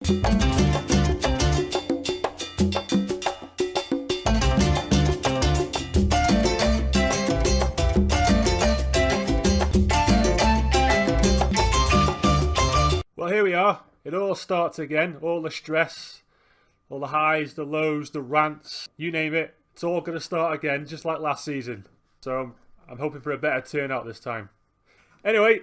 Well, here we are. It all starts again. All the stress, all the highs, the lows, the rants, you name it. It's all going to start again, just like last season. So I'm hoping for a better turnout this time. Anyway,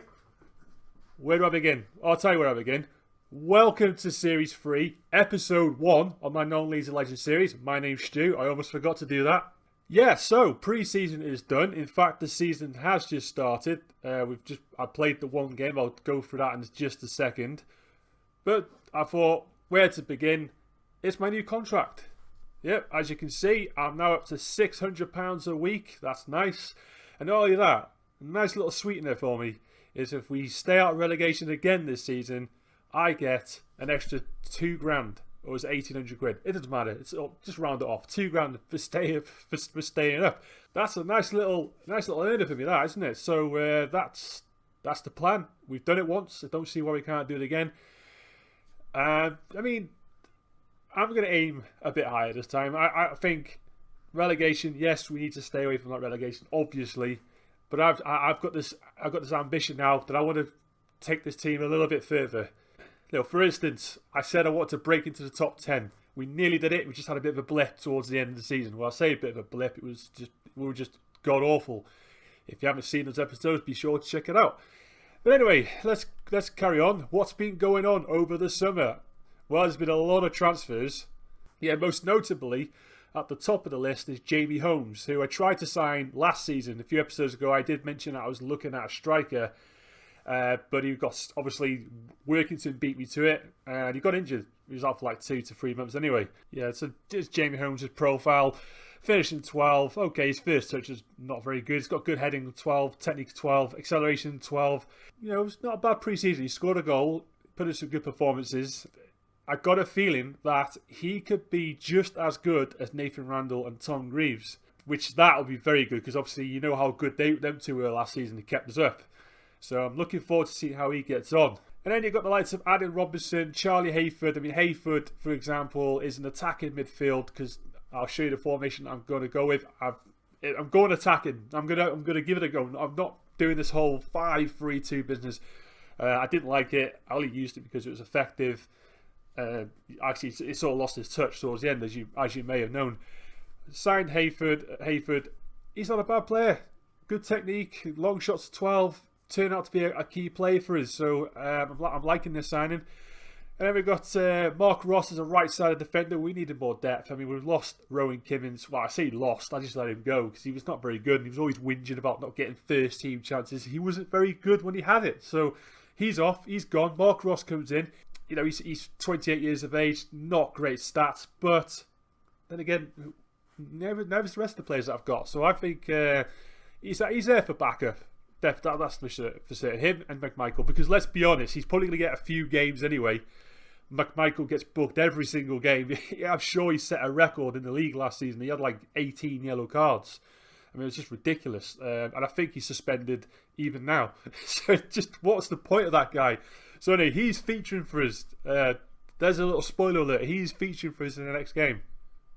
where do I begin? I'll tell you where I begin. Welcome to Series 3, Episode 1 of my Non-Leagues of Legends series. My name's Stu. I almost forgot to do that. Yeah, so pre-season is done. In fact, the season has just started. I played the one game. I'll go through that in just a second. But I thought, where to begin? It's my new contract. Yep, as you can see, I'm now up to £600 a week. That's nice. And not only that, a nice little sweetener for me is if we stay out of relegation again this season, I get an extra £2,000. Or is it 1,800 quid? It doesn't matter. It's just round it off. £2,000 for staying up. That's a nice little earner for me, that, isn't it? So that's the plan. We've done it once. I don't see why we can't do it again. I mean, I'm going to aim a bit higher this time. I think relegation. Yes, we need to stay away from that relegation, obviously. But I've got this ambition now that I want to take this team a little bit further. You know, for instance, I said I want to break into the top 10. We nearly did it. We just had a bit of a blip towards the end of the season. Well, I say a bit of a blip. We were just god awful. If you haven't seen those episodes, be sure to check it out. But anyway, let's carry on. What's been going on over the summer? Well, there's been a lot of transfers. Yeah, most notably, at the top of the list is Jamie Holmes, who I tried to sign last season. A few episodes ago, I did mention that I was looking at a striker. But he got, obviously, Workington beat me to it, and he got injured. He was out for like 2 to 3 months anyway. Yeah, so it's Jamie Holmes' profile. Finishing 12. Okay, his first touch is not very good. He's got good heading 12, technique 12, acceleration 12. You know, it's not a bad pre-season. He scored a goal, put in some good performances. I got a feeling that he could be just as good as Nathan Randall and Tom Greaves, which that will be very good because obviously you know how good them two were last season. They kept us up. So I'm looking forward to seeing how he gets on. And then you've got the likes of Adam Robinson, Charlie Hayford. I mean, Hayford, for example, is an attacking midfield because I'll show you the formation I'm going to go with. I'm going attacking. I'm gonna give it a go. I'm not doing this whole 5-3-2 business. I didn't like it. I only used it because it was effective. Actually, it sort of lost his touch towards the end, as you may have known. Signed Hayford. He's not a bad player. Good technique. Long shots of 12. Turned out to be a key player for us, so I'm liking this signing. And then we've got Mark Ross as a right-sided defender. We needed more depth. I mean, we've lost Rowan Kimmins. Well, I say lost. I just let him go because he was not very good, and he was always whinging about not getting first-team chances. He wasn't very good when he had it, so he's off. He's gone. Mark Ross comes in. You know, he's 28 years of age. Not great stats, but then again, never the rest of the players that I've got. So I think he's there for backup. That's for certain. Him and McMichael, because let's be honest, he's probably going to get a few games anyway. McMichael gets booked every single game. I'm sure he set a record in the league last season. He had like 18 yellow cards. I mean, it's just ridiculous. And I think he's suspended even now. So just what's the point of that guy? So anyway, he's featuring for us. There's a little spoiler alert. He's featuring for us in the next game.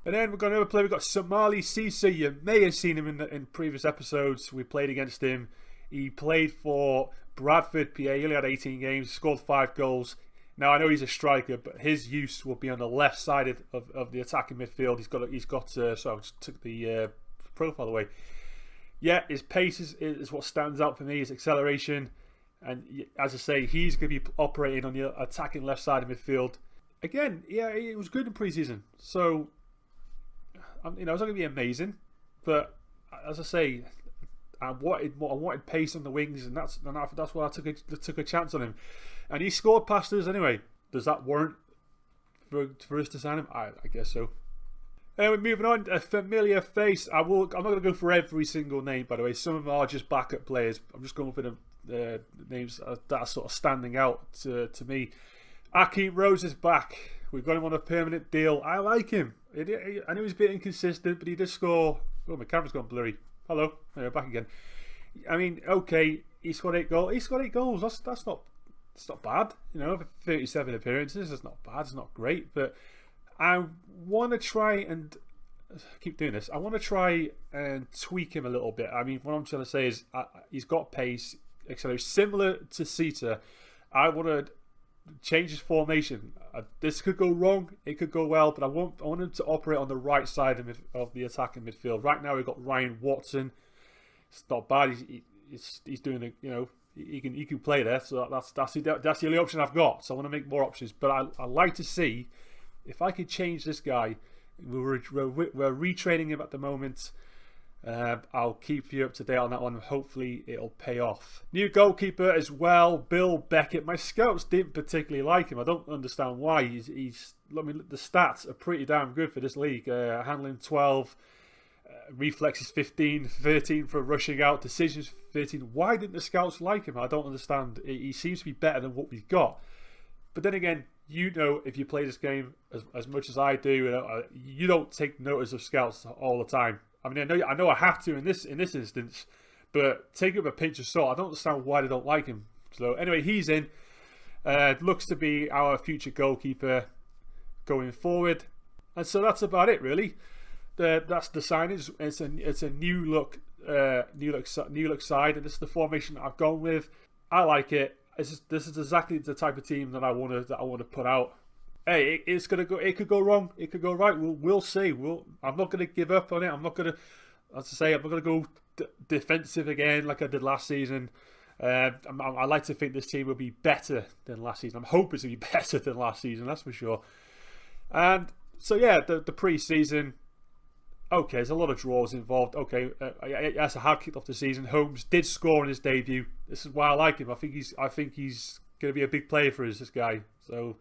And then we've got another player. We've got Somali Cisse. You may have seen him in previous episodes. We played against him. He played for Bradford, PA. He only had 18 games, scored 5 goals. Now, I know he's a striker, but his use will be on the left side of the attacking midfield. He's got. So I just took the profile away. Yeah, his pace is what stands out for me. His acceleration, and as I say, he's going to be operating on the attacking left side of midfield. Again, yeah, it was good in pre-season. So, it's not going to be amazing, but as I say, I wanted pace on the wings, and that's why I took a chance on him, and he scored past us anyway. Does that warrant for us to sign him? I guess so. Anyway, moving on, a familiar face. I'm not going to go for every single name, by the way. Some of them are just backup players. I'm just going for the names that are sort of standing out to me. Akeem Rose is back. We've got him on a permanent deal. I like him. I know he's a bit inconsistent, but he does score. Oh, my camera's gone blurry. Hello, back again. I mean, okay, he scored 8 goals. He scored 8 goals. That's not It's not bad, for 37 appearances. It's not bad. It's not great, but I want to try and keep doing this. I want to try and tweak him a little bit. I mean, what I'm trying to say is he's got pace, etc. Similar to Sita, I want to change his formation. This could go wrong, it could go well, but I want him to operate on the right side of the attacking midfield. Right now we've got Ryan Watson. It's not bad. He's doing it. He can play there. So that's the only option I've got. So I want to make more options. But I like to see if I could change this guy. We're retraining him at the moment. I'll keep you up to date on that one. Hopefully it'll pay off. New goalkeeper as well, Bill Beckett. My scouts didn't particularly like him. I don't understand why. The stats are pretty damn good for this league. Handling 12, reflexes 15, 13 for rushing out, decisions 13. Why didn't the scouts like him? I don't understand. He seems to be better than what we've got. But then again, if you play this game as much as I do, you don't take notice of scouts all the time. I mean, I know I have to in this instance, but take it with a pinch of salt. I don't understand why they don't like him. So anyway, he's in. Looks to be our future goalkeeper going forward, and so that's about it really. That's the signage. It's a new look side, and this is the formation I've gone with. I like it. This is exactly the type of team that I want to put out. Hey, it's gonna go. It could go wrong. It could go right. We'll see. I'm not gonna give up on it. I'm not gonna, as I say, I'm not gonna go defensive again like I did last season. I like to think this team will be better than last season. I'm hoping to be better than last season. That's for sure. And so yeah, the pre-season. Okay, there's a lot of draws involved. Okay, yes, I have kicked off the season. Holmes did score in his debut. This is why I like him. I think he's going to be a big player for us. This guy. So.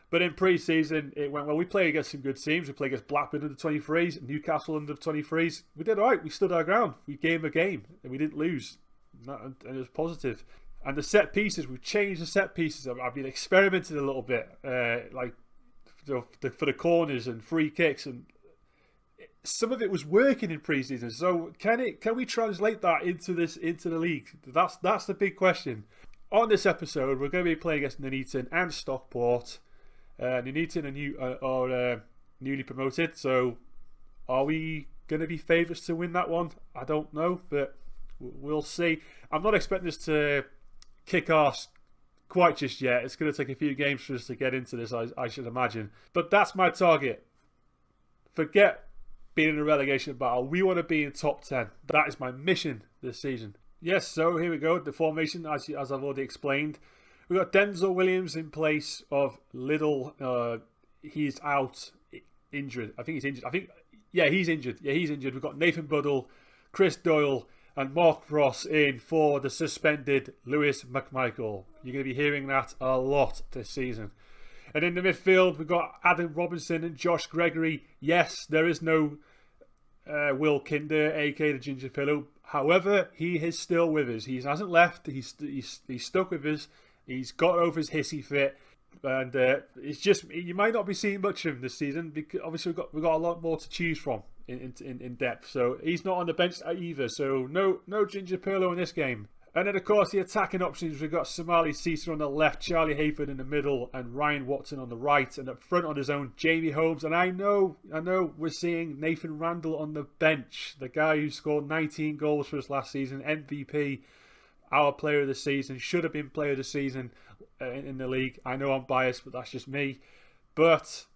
But in pre-season, it went well. We played against some good teams. We played against Blackburn under 23s, Newcastle under 23s. We did all right. We stood our ground. We gave a game, and we didn't lose. And it was positive. And the set pieces, we've changed the set pieces. I've been experimenting a little bit, for the corners and free kicks, and some of it was working in pre-season. So can we translate that into the league? That's the big question. On this episode, we're going to be playing against Nuneaton and Stockport. Nuneaton are newly promoted, so are we going to be favourites to win that one? I don't know, but we'll see. I'm not expecting this to kick ass quite just yet. It's going to take a few games for us to get into this, I should imagine. But that's my target. Forget being in a relegation battle. We want to be in top 10. That is my mission this season. Yes, so here we go. The formation, as I've already explained. We've got Denzel Williams in place of Liddell. He's out, injured. I think he's injured. He's injured. Yeah, he's injured. We've got Nathan Buddle, Chris Doyle, and Mark Ross in for the suspended Lewis McMichael. You're going to be hearing that a lot this season. And in the midfield, we've got Adam Robinson and Josh Gregory. Yes, there is no Will Kinder, aka the Ginger Pillow. However, he is still with us. He hasn't left. He's stuck with us. He's got over his hissy fit, and it's just you might not be seeing much of him this season because obviously we've got a lot more to choose from in depth. So he's not on the bench either. So no Ginger Pirlo in this game. And then of course the attacking options, we've got Somali Cesar on the left, Charlie Hayford in the middle, and Ryan Watson on the right, and up front on his own, Jamie Holmes. And I know we're seeing Nathan Randall on the bench, the guy who scored 19 goals for us last season, MVP. Our player of the season, should have been player of the season in the league. I know I'm biased, but that's just me. But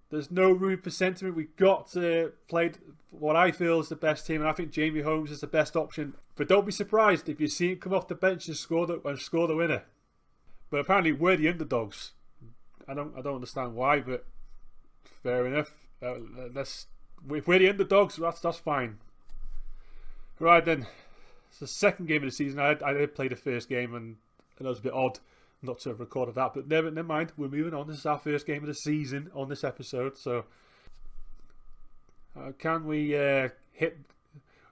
there's no room for sentiment. We've got to play what I feel is the best team, and I think Jamie Holmes is the best option. But don't be surprised if you see him come off the bench and score the winner. But apparently we're the underdogs. I don't understand why, but fair enough. If we're the underdogs, that's fine. Right then. It's the second game of the season. I did play the first game, and that was a bit odd not to have recorded that. But never mind. We're moving on. This is our first game of the season on this episode. So, can we hit?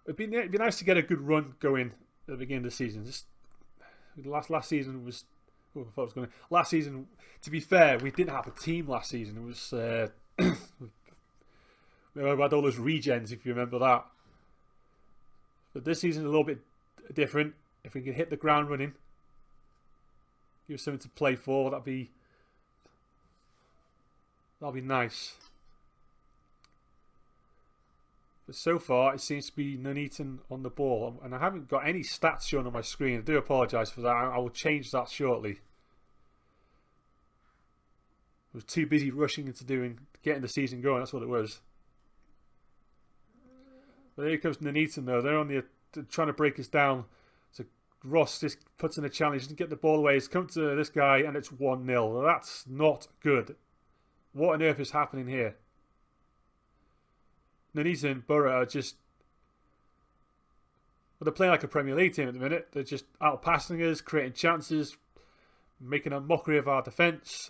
It'd be nice to get a good run going at the beginning of the season. Last season was. Oh, I thought it was going to. Last season, to be fair, we didn't have a team last season. It was. We had all those regens, if you remember that. But this season is a little bit different. If we can hit the ground running, give us something to play for. That'll be nice. But so far, it seems to be Nuneaton on the ball, and I haven't got any stats shown on my screen. I do apologise for that. I will change that shortly. I was too busy rushing into getting the season going. That's what it was. But here comes Nuneaton though. They're trying to break us down. So Ross just puts in a challenge, doesn't get the ball away. He's come to this guy and it's 1-0. That's not good. What on earth is happening here? Nuneaton Borough are just... Well, they're playing like a Premier League team at the minute. They're just out-passing us, creating chances, making a mockery of our defence.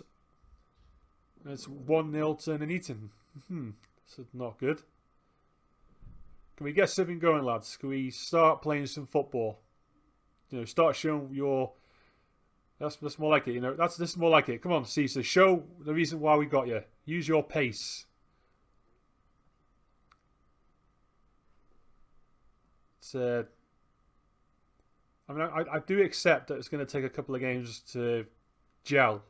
It's 1-0 to Nuneaton. This is not good. Can we get something going, lads? Can we start playing some football? You know, start showing your... That's more like it, you know. This is more like it. Come on, Caesar. Show the reason why we got you. Use your pace. I mean, I do accept that it's going to take a couple of games to gel.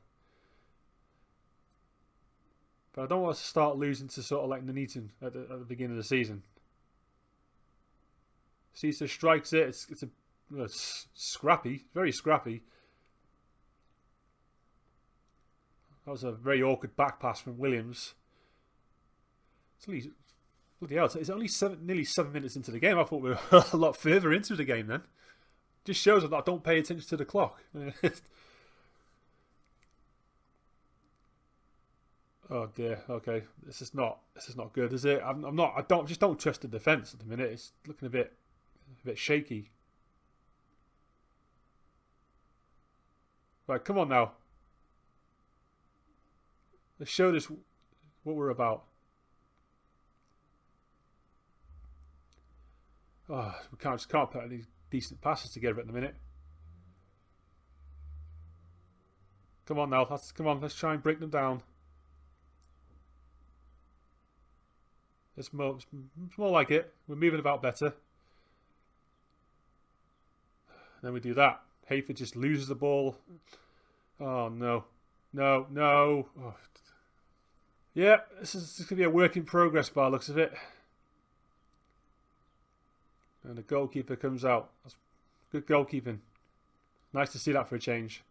But I don't want us to start losing to sort of like Nuneaton at the beginning of the season. Caesar strikes it. It's scrappy. Very scrappy. That was a very awkward back pass from Williams. Bloody hell, it's only nearly 7 minutes into the game. I thought we were a lot further into the game then. Just shows that I don't pay attention to the clock. Oh dear. Okay, this is not good, is it? I just don't trust the defence at the minute. It's looking a bit shaky. Right, come on now. Let's show this what we're about. Oh, we just can't put any decent passes together at the minute. Come on now, come on, let's try and break them down. It's more like it. We're moving about better. Then we do that. Hayford just loses the ball. Oh no. No. Oh. Yeah, this is going to be a work in progress by the looks of it. And the goalkeeper comes out. That's good goalkeeping. Nice to see that for a change.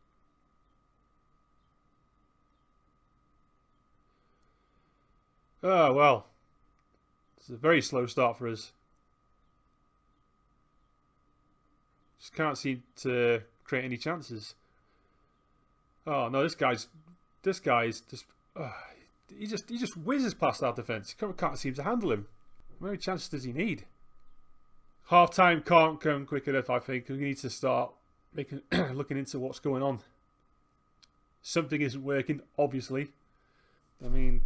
Oh, well. It's a very slow start for us. Just can't seem to create any chances. Oh, no, this guy's just... he just whizzes past our defence. Can't seem to handle him. How many chances does he need? Half time can't come quick enough, I think. We need to start looking into what's going on. Something isn't working, obviously. I mean,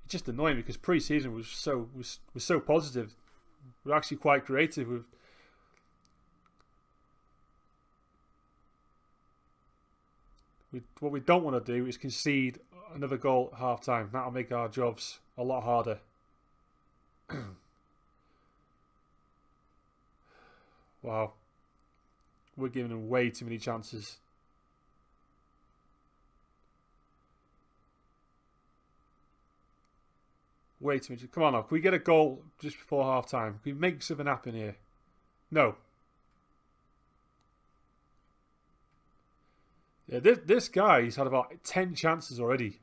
it's just annoying because pre-season was so positive. We're actually quite creative. What we don't want to do is concede another goal at half time. That'll make our jobs a lot harder. Wow. We're giving them way too many chances. Way too much. Come on now. Can we get a goal just before half time? Can we make something happen here? No. Yeah, this guy's had about 10 chances already.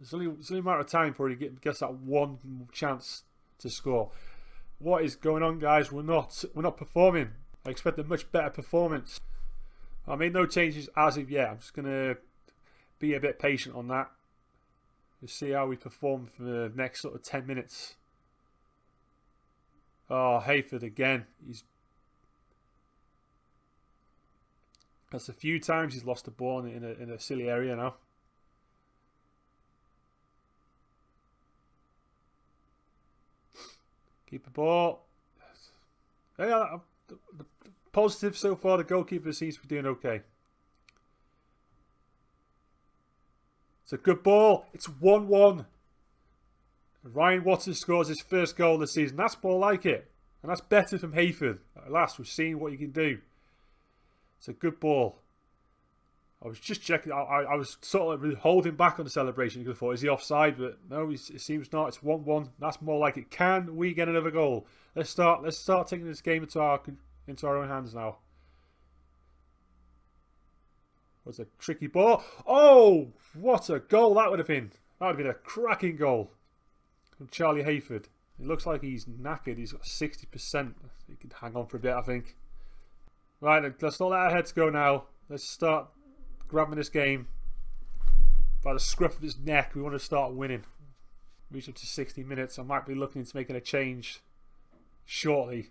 It's only a matter of time before he gets that one chance to score. What is going on, guys? We're not performing. I expect a much better performance. I made no changes as of yet. I'm just gonna be a bit patient on that. Just see how we perform for the next sort of 10 minutes. Oh, Hayford again. That's a few times he's lost the ball in a silly area now. Keep the ball. Yeah, the positive so far, the goalkeeper seems to be doing okay. It's a good ball. It's 1-1. Ryan Watson scores his first goal this season. That's more like it. And that's better from Hayford. At last, we're seeing what he can do. It's a good ball. I was just checking. I was sort of really holding back on the celebration because I thought, is he offside? But no, it seems not. It's 1-1. That's more like it. Can we get another goal? Let's start taking this game into our own hands now. Was a tricky ball. Oh, what a goal that would have been. That would have been a cracking goal from Charlie Hayford. It looks like he's knackered. He's got 60%. He can hang on for a bit, I think. Right, let's not let our heads go now. Let's start grabbing this game by the scruff of his neck. We want to start winning. Reach up to 60 minutes. I might be looking into making a change shortly.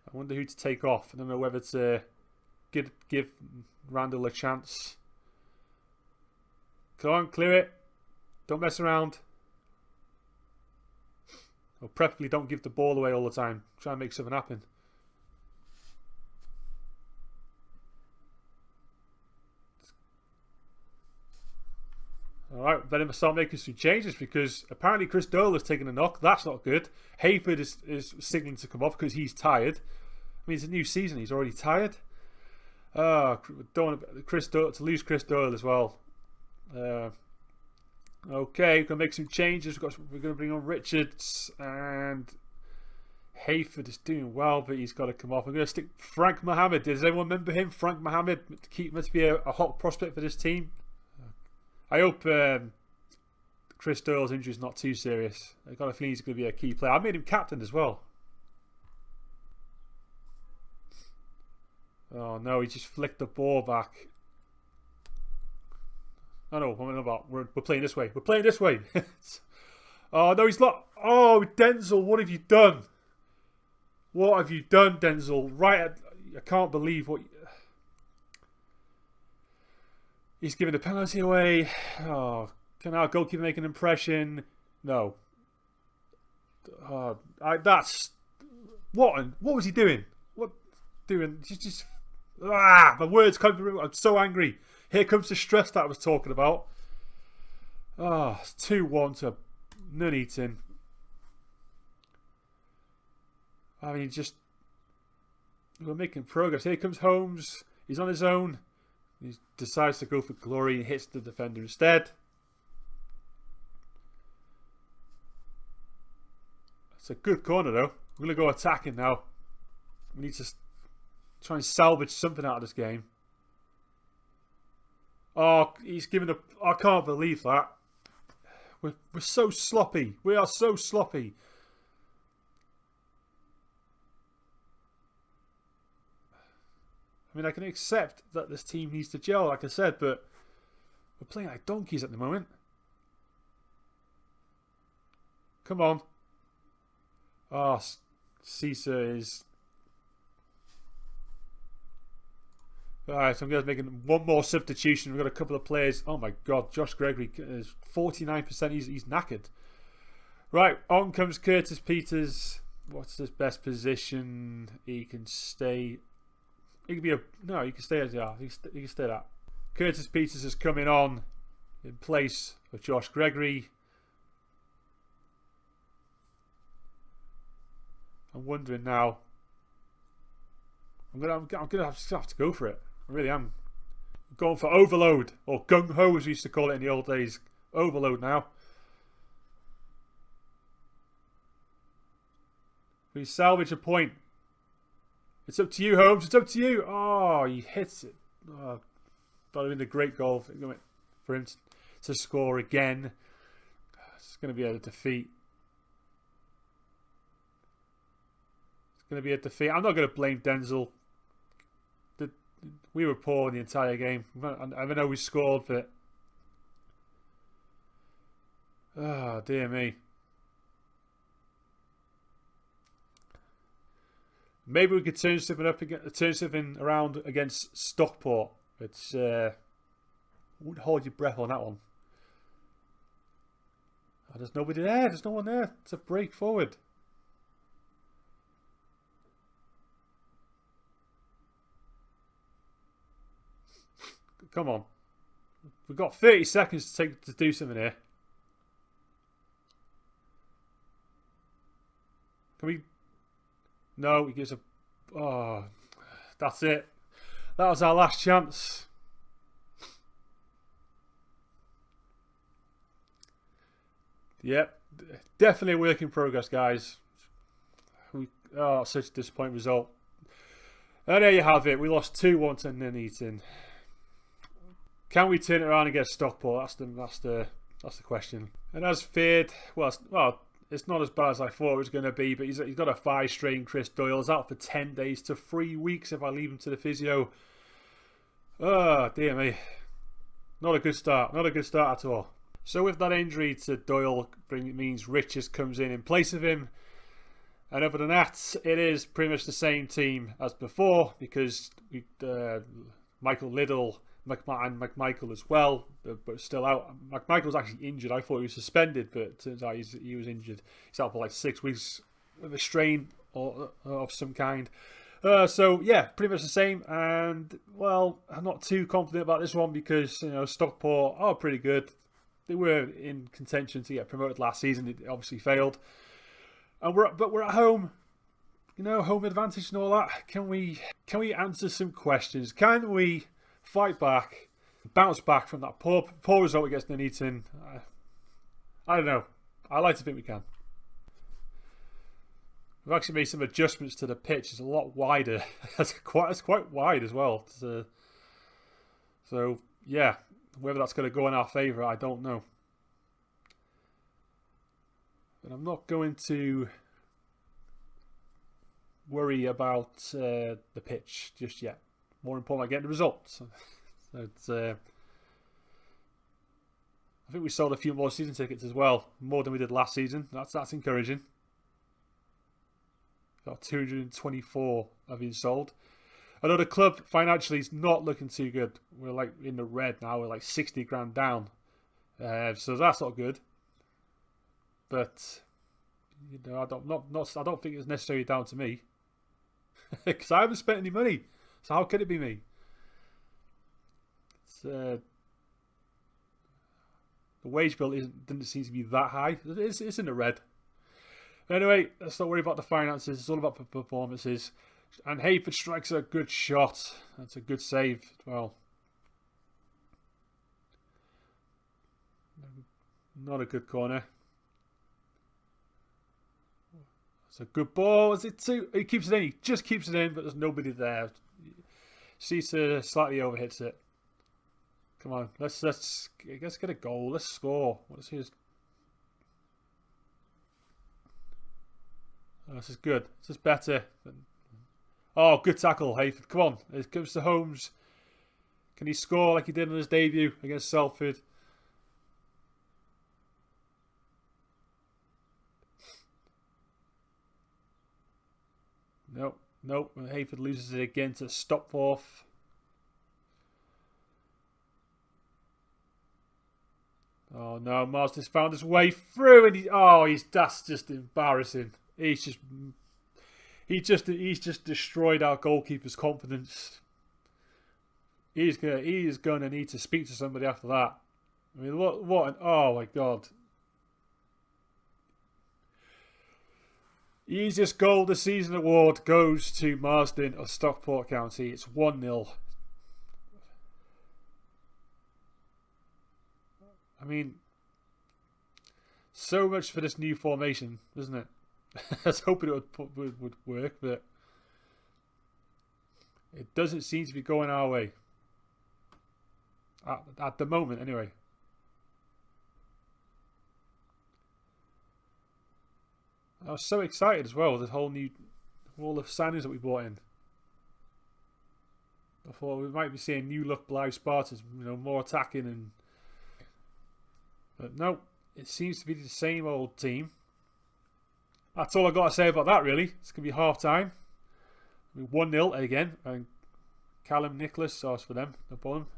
I wonder who to take off. I don't know whether to give Randall a chance. Come on, clear it. Don't mess around. Or preferably don't give the ball away all the time. Try and make something happen. Alright, then I'm start making some changes because apparently Chris Doyle has taken a knock. That's not good. Hayford is signaling to come off because he's tired. I mean, it's a new season. He's already tired. Don't want Chris Doyle, to lose Chris Doyle as well. Okay, we're going to make some changes. We're going to bring on Richards, and Hayford is doing well, but he's got to come off. I'm going to stick Frank Mohammed. Does anyone remember him? Frank Mohammed must be a hot prospect for this team. I hope Chris Doyle's injury is not too serious. I've got a feeling he's going to be a key player. I made him captain as well. Oh no, he just flicked the ball back. Oh no, what am I about? We're playing this way. We're playing this way. Oh no, he's not. Oh, Denzel, what have you done? What have you done, Denzel? I can't believe what. He's giving the penalty away. Oh, can our goalkeeper make an impression? No. That's what was he doing? My words come through. I'm so angry. Here comes the stress that I was talking about. It's 2-1 to Nuneaton. I mean, we're making progress. Here comes Holmes. He's on his own. He decides to go for glory and hits the defender instead. It's a good corner though. We're going to go attacking now. We need to try and salvage something out of this game. Oh, he's given a... I can't believe that. We're so sloppy. We are so sloppy. I mean, I can accept that this team needs to gel, like I said, but we're playing like donkeys at the moment. Come on. Oh, Caesar is... Alright, so I'm going to make one more substitution. We've got a couple of players. Oh my god, Josh Gregory is 49%. He's knackered. Right, on comes Curtis Peters. What's his best position? He can stay... He can be a... No, he can stay as... Yeah, he can stay that. Curtis Peters is coming on in place of Josh Gregory. I'm wondering now. I'm gonna have to go for it. I really am. I'm going for overload, or gung ho as we used to call it in the old days. Overload now. We salvage a point. It's up to you, Holmes. It's up to you. Oh, he hits it. Oh, that would have been a great goal for him to score again. It's going to be a defeat. It's going to be a defeat. I'm not going to blame Denzel. We were poor in the entire game. I know we scored, but... Oh, dear me. Maybe we could turn something around against Stockport. It's wouldn't hold your breath on that one. Oh, there's nobody there. There's no one there. It's a break forward. Come on. We've got 30 seconds to do something here. Can we? No, he gives a... Oh, that's it. That was our last chance. Yep, definitely a work in progress, guys. Such a disappointing result. And there you have it. We lost 2-1 to Nuneaton. Can we turn it around and get Stockport? That's the question. And as feared, well, it's not as bad as I thought it was going to be. But he's got a thigh strain. Chris Doyle is out for 10 days to 3 weeks if I leave him to the physio. Oh dear me, not a good start. Not a good start at all. So with that injury to Doyle, it means Richards comes in place of him. And other than that, it is pretty much the same team as before because Michael Liddell and McMichael as well, but still out. McMichael was actually injured. I thought he was suspended, but it turns out he was injured. He's out for like 6 weeks with a strain of some kind. So yeah, pretty much the same. And well, I'm not too confident about this one because Stockport are pretty good. They were in contention to get promoted last season. It obviously failed. And we're at home, home advantage and all that. Can we answer some questions? Can we fight back, bounce back from that poor result against Nuneaton? I don't know. I like to think we can. We've actually made some adjustments to the pitch. It's a lot wider. It's quite wide as well. So yeah, whether that's going to go in our favour, I don't know. But I'm not going to worry about the pitch just yet. More important, I get the results. I think we sold a few more season tickets as well, more than we did last season. That's encouraging. Got 224 have been sold. Although the club financially is not looking too good. We're like in the red now. We're like 60 grand down. So that's not good. But I don't think it's necessarily down to me because I haven't spent any money. So how could it be me? The wage bill didn't seem to be that high. It's in the red. Anyway, let's not worry about the finances. It's all about the performances. And Hayford strikes a good shot. That's a good save. Well, not a good corner. It's a good ball. Is it two? He keeps it in. He just keeps it in, but there's nobody there. Cisa slightly overhits it. Come on, let's get a goal. Let's score. What is his? Oh, this is good. This is better. Oh, good tackle, Hayford. Come on, it comes to Holmes. Can he score like he did on his debut against Salford? Nope. Hayford loses it again to Stockport. Oh no, Marsden's found his way through, and that's just embarrassing. He's just destroyed our goalkeeper's confidence. He is going to need to speak to somebody after that. I mean, oh my god. Easiest goal of the season award goes to Marsden of Stockport County. It's 1-0. I mean, so much for this new formation, isn't it? I was hoping it would work, but it doesn't seem to be going our way. At the moment, anyway. I was so excited as well with all the signings that we brought in. I thought we might be seeing new look Blyth Spartans, more attacking but no, it seems to be the same old team. That's all I got to say about that, really. It's going to be half time. 1-0 again, and Callum Nicholas sauce for them. No problem.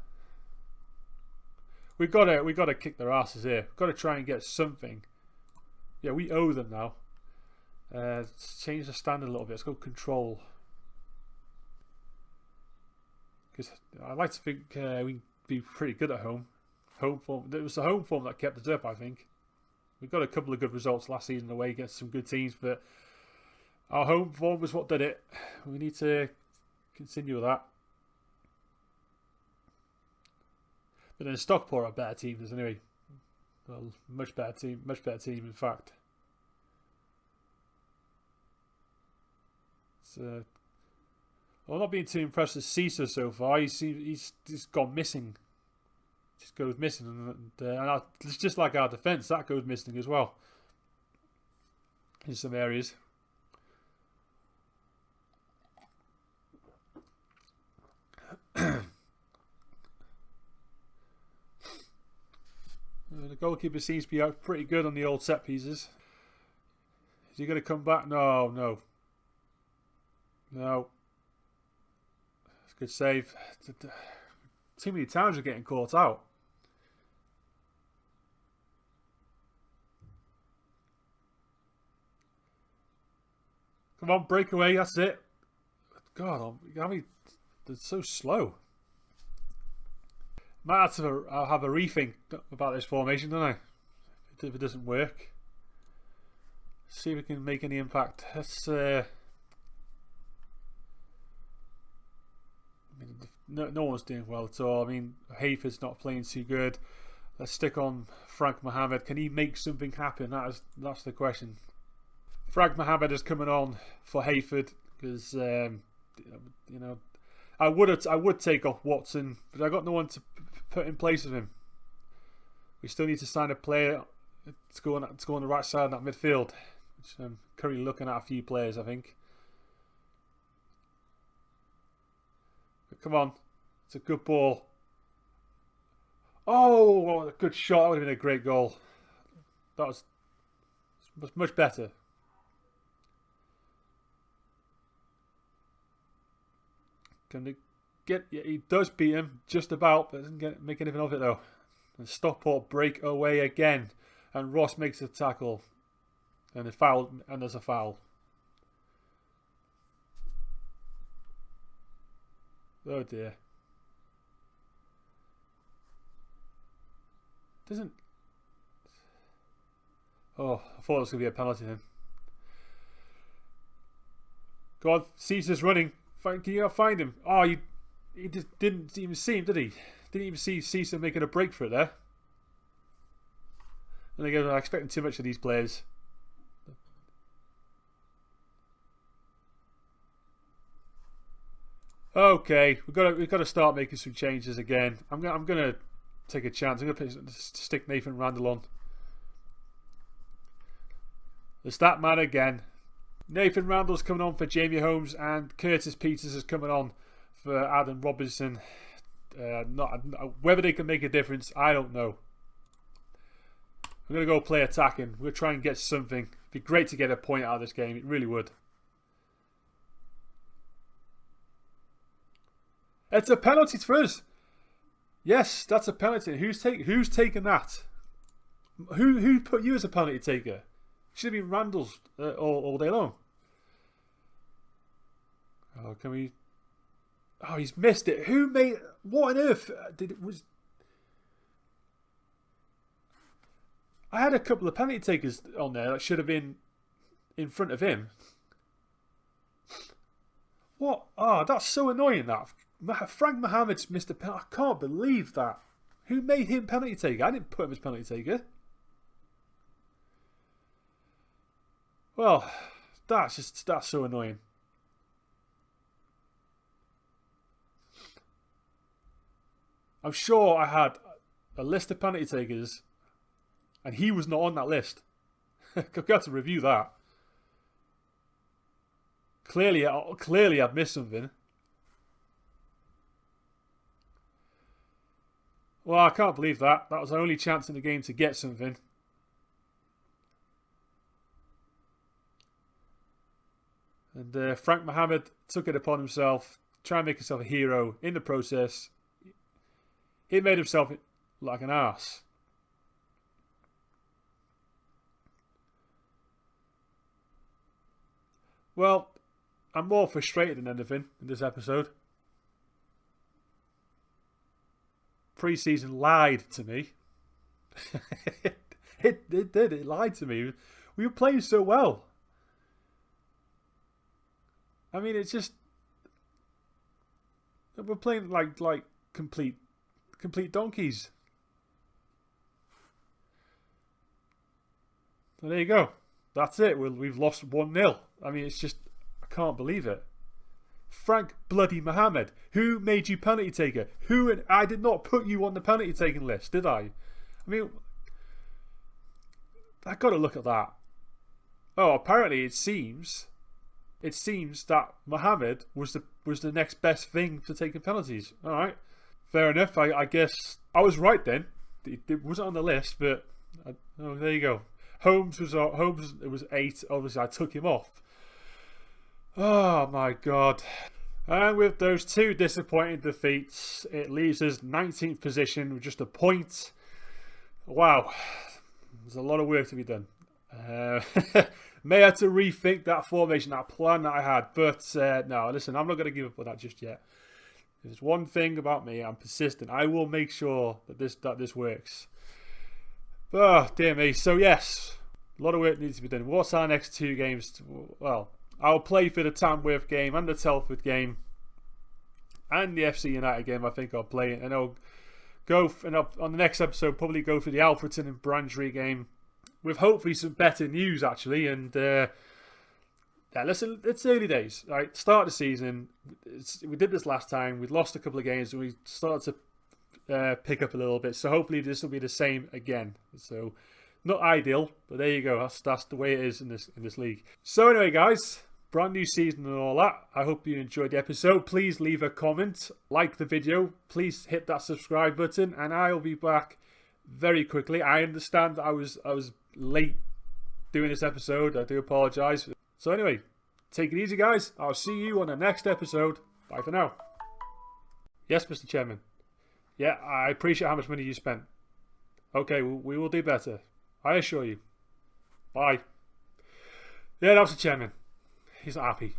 We got to kick their asses here. We've got to try and get something. Yeah, we owe them now. Let's change the standard a little bit. Let's go control. Because I like to think we can be pretty good at home. Home form. It was the home form that kept us up, I think. We got a couple of good results last season away against some good teams, but Our home form was what did it. We need to continue with that. But then Stockport are better teams anyway. Well, much better team, in fact. So, I'm not being too impressed with Caesar so far. He's just gone missing. Just goes missing, and it's just like our defence, that goes missing as well in some areas. The goalkeeper seems to be out pretty good on the old set pieces. Is he going to come back? No. It's a good save. Too many times we're getting caught out. Come on, breakaway, that's it. God, they're so slow. Might I'll have a rethink about this formation, don't I? If it doesn't work. See if we can make any impact. Let's no one's doing well at all. I mean, Hayford's not playing too good. Let's stick on Frank Mohammed. Can he make something happen? That's the question. Frank Mohammed is coming on for Hayford because I would take off Watson, but I got no one to put in place of him. We still need to sign a player to go on the right side of that midfield, which I'm currently looking at a few players, I think. But come on, it's a good ball. Oh, a good shot. That would have been a great goal. That was much better. Can they get? Yeah, he does beat him just about, but doesn't make anything of it though. And Stockport break away again, and Ross makes a tackle, and there's a foul. Oh dear. Doesn't. Oh, I thought it was going to be a penalty then. Go on, Caesar's running. Can you not find him? Oh, he just didn't even see him, did he? Didn't even see Caesar making a break for it there. And again, I'm expecting too much of these players. Okay, we've got to start making some changes again. I'm gonna take a chance. I'm gonna stick Nathan Randall on. The stat man again. Nathan Randall's coming on for Jamie Holmes, and Curtis Peters is coming on for Adam Robinson. Whether they can make a difference, I don't know. I'm going to go play attacking. We're going to try and get something. It'd be great to get a point out of this game. It really would. It's a penalty for us. Yes, that's a penalty. Who's taken that? Who put you as a penalty taker? Should have been Randall's all day long. Oh, can we? Oh, he's missed it. Who made? What on earth did it? Was I had a couple of penalty takers on there that should have been in front of him. What? Oh, that's so annoying. That Frank Mohammed's missed a penalty. I can't believe that. Who made him penalty taker? I didn't put him as penalty taker. Well, that's so annoying. I'm sure I had a list of penalty takers, and he was not on that list. I've got to review that. Clearly I've missed something. Well, I can't believe that. That was our only chance in the game to get something. And Frank Mohammed took it upon himself, trying to make himself a hero. In the process, he made himself like an arse. Well, I'm more frustrated than anything in this episode. Pre-season lied to me. It did. It lied to me. We were playing so well. I mean, it's just we're playing like complete donkeys. And there you go. That's it. We've lost 1-0. I mean, it's just, I can't believe it. Frank bloody Mohammed, who made you penalty taker? I did not put you on the penalty taking list, did I? I mean, I got to look at that. Oh, apparently it seems that Mohammed was the next best thing for taking penalties. All right, fair enough. I guess I was right then. It wasn't on the list, but there you go. Holmes was 8. Obviously, I took him off. Oh my God. And with those 2 disappointing defeats, it leaves us 19th position with just a point. Wow. There's a lot of work to be done. May have to rethink that formation, that plan that I had. But no, listen, I'm not going to give up on that just yet. There's one thing about me, I'm persistent. I will make sure that this works. Oh, dear me. So yes, a lot of work needs to be done. What's our next 2 games? Well, I'll play for the Tamworth game and the Telford game and the FC United game. I think I'll play it, and I'll go on the next episode probably go for the Alfreton and Brandree game with hopefully some better news actually. And yeah, listen, it's early days, right? Start of the season. We did this last time. We lost a couple of games and we started to pick up a little bit. So hopefully this will be the same again. So not ideal, but there you go. That's the way it is in this league. So anyway, guys, brand new season and all that. I hope you enjoyed the episode. Please leave a comment, like the video. Please hit that subscribe button, and I'll be back very quickly. I understand that I was late doing this episode. I do apologise. So anyway, take it easy, guys. I'll see you on the next episode. Bye for now. Yes, Mr. Chairman. Yeah, I appreciate how much money you spent. Okay, we will do better. I assure you. Bye. Yeah, that was the chairman. He's not happy.